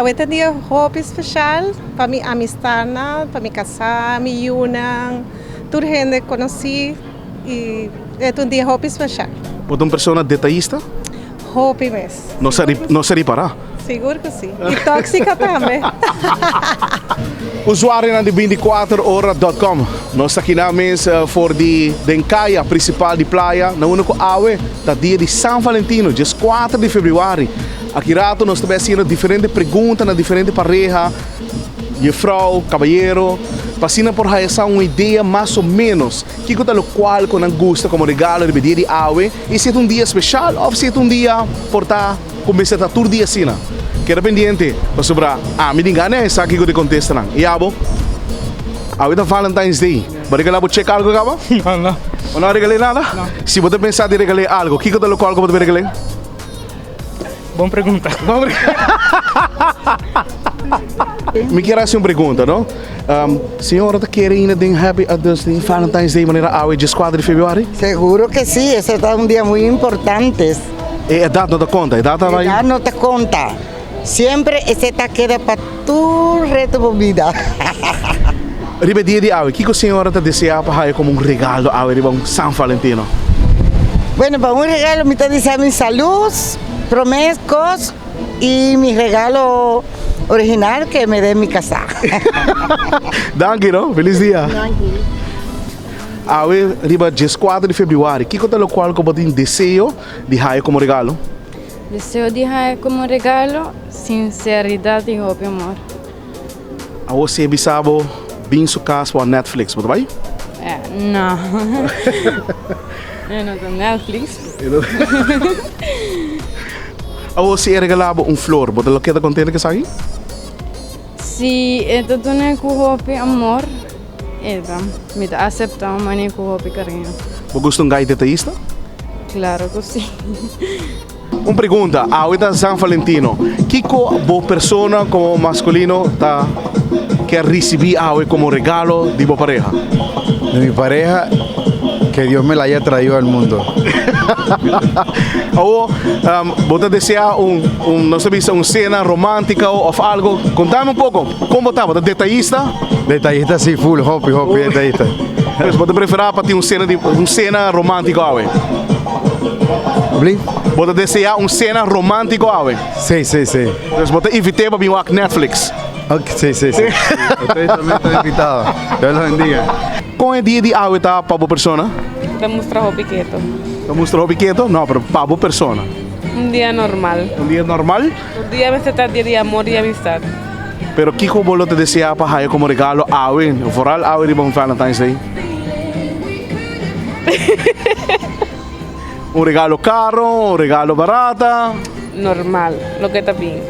Hoy es día hobby especial para mi amistad, para mi casa, mi yunang, toda gente conocí y es un día hobby especial. Você é uma pessoa detallista? Hobby mesmo. Não seria para? Seguro que sim. E tóxica também. Usuário na de 24horas.com. Nós aqui na mesa for de encaia principal de praia, na única awe, da dia de São Valentino, dia 4 de fevereiro. Aqui rato nós estamos fazendo diferentes perguntas na diferentes parejas, de frau, caballero, passando por essa uma ideia mais ou menos que é o qual que não gosta como regalo de dia de awe, e se é um dia especial ou se é um dia por estar começar a todo dia assim. Queda pendiente para sobrar. Me diga né, essa aqui que eu te contesto não. E abo? Hoje é Valentine's Day. Vai regalar para check algo, acaba? Não. Não regalei nada? Não. Se você pensar de regalar algo, o que é o qual que você regalar? Boa pergunta. Me quero fazer uma pergunta, não? Senhora, está querendo de Happy Valentine's Day de maneira hoje, dia 4 de fevereiro? Seguro que sí, ese es un día muy importante. E a data não te conta? A data vai... Ya no te conta. Siempre ese te queda para tu resto de vida. Ribe dia de hoje, o que a senhora te deseja para como um regalo hoje de São Valentino? Bueno, para un regalo me está diciendo mi salud, promesas y mi regalo original que me dé mi casa. Danke, não? Feliz dia. Hoje, riba dia 4 de fevereiro, o que é o qual que você deseja de dar como regalo? Deseo dejar como regalo sinceridade e hobby amor. A você bisabo bem sua casa para Netflix, você vai? Não. Eu não tenho Netflix. A você regalava flor, você quer contente que sai? Se é tudo né com hobby amor, me dá aceitar uma maneira com hobby carinho. Você gosta de um gajo detallista? Claro que sim. Uma pergunta, hoje é São Valentino. Que boa pessoa como masculino quer receber hoje como regalo de boa pareja? De mi pareja, que Dios me la haya traído al mundo. Ou você deseja não sei se uma cena romântica ou algo? Contame pouco, como está? Você é detallista? Detallista sí, full, hoppy, detallista. Você prefere para ter uma cena romântica hoje? ¿Bli? Você deseja uma cena romântica hoje? Sí. Então você invite para vir ao Netflix? Okay, sí. Ustedes también están invitados. Dios los bendiga. Qual é o dia de hoje para a pessoa? Para mostrar hobby quieto. Para mostrar o pequeno? Não, para a pessoa. Dia normal. Dia normal? Dia me trata de amor e amistade. Pero que você te deseja para como regalo hoje? Vooral hoje de Valentine's Day? Regalo caro, regalo barata? Normal, lo que está bien.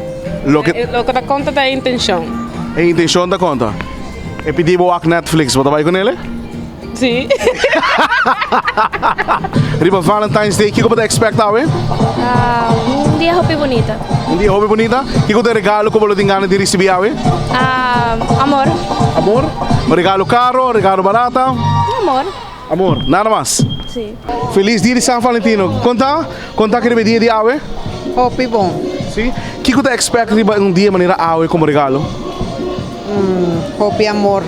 Lo que da conta da intenção. a intenção da conta. E pedimos a Netflix, você vai com ele? Sim. Riba Valentine's Day, o que você expecta hoje? Dia hobby bonita. Dia hobby bonita? O que você regalo como você tem ganas de receber hoje? Amor. Amor? Regalo caro, regalo barata? Amor. Amor, nada mais. Sim. Feliz dia de São Valentino. Conta que dia de hoje? Hobby bom. Sim. O que você expecta de dia de maneira hoje como regalo? Hobby amor.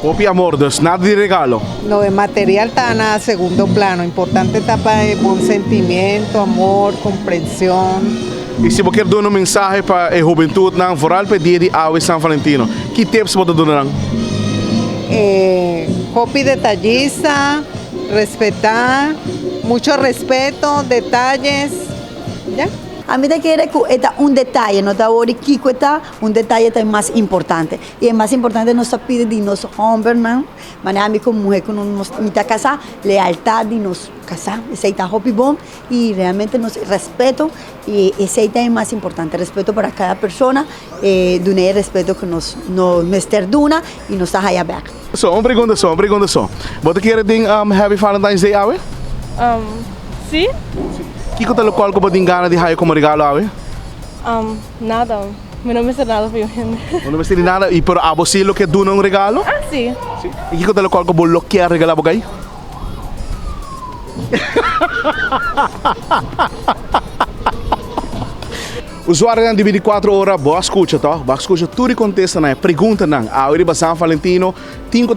Hobby amor, dus nada de regalo. Lo de material está en segundo plano. Importante está para buen sentimiento, amor, comprensión. E se você quer dar uma mensagem para a juventude, não, vooral para dia de hoje São Valentino, que tips você dar? Hobby detallista, respetar, mucho respeto, detalles. ¿Ya? A mí te quiere que está un detalle, no está ahora Kiko está un detalle también más importante. Y el más importante nos pide de nos hombres, man. A mí como mujer que nos está casada, lealtad de nos casar, ese está hobby bom y realmente nos respeto y ese está es más importante, respeto para cada persona, de un respeto que nos mesterduna y nos está allá back. Uma pergunta só. Você quer Happy Valentine's Day hoje? Sim. O que é o qual você tem ganas de dar como regalo hoje? Nada. Mi nome é nada para gente. Não vai ser nada, e para você o que dá um regalo? Sim. E o que é o qual você quer regalar para alguém? Usuário de 24 horas, boa escuta, tá? Boa escuta, tudo contesta na pergunta não. A hora de San Valentino, tinha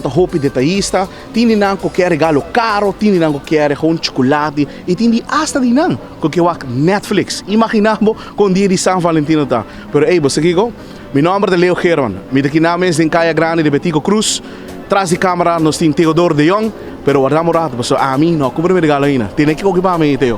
roupa detalhista, tinha não qualquer regalo caro, tinha não qualquer com chocolate e tinha hasta de não qualquer Netflix. Imaginamos com dia de San Valentino tá. Pero ei, você aqui meu nome é Leo German. Me daqui na mesa em Caia Grande de Betico Cruz. Traz de câmera nós temos Teodoro de Jong, pero guardamos rato, a mim não, como me regalo ainda. Tem que ocupar me Teo.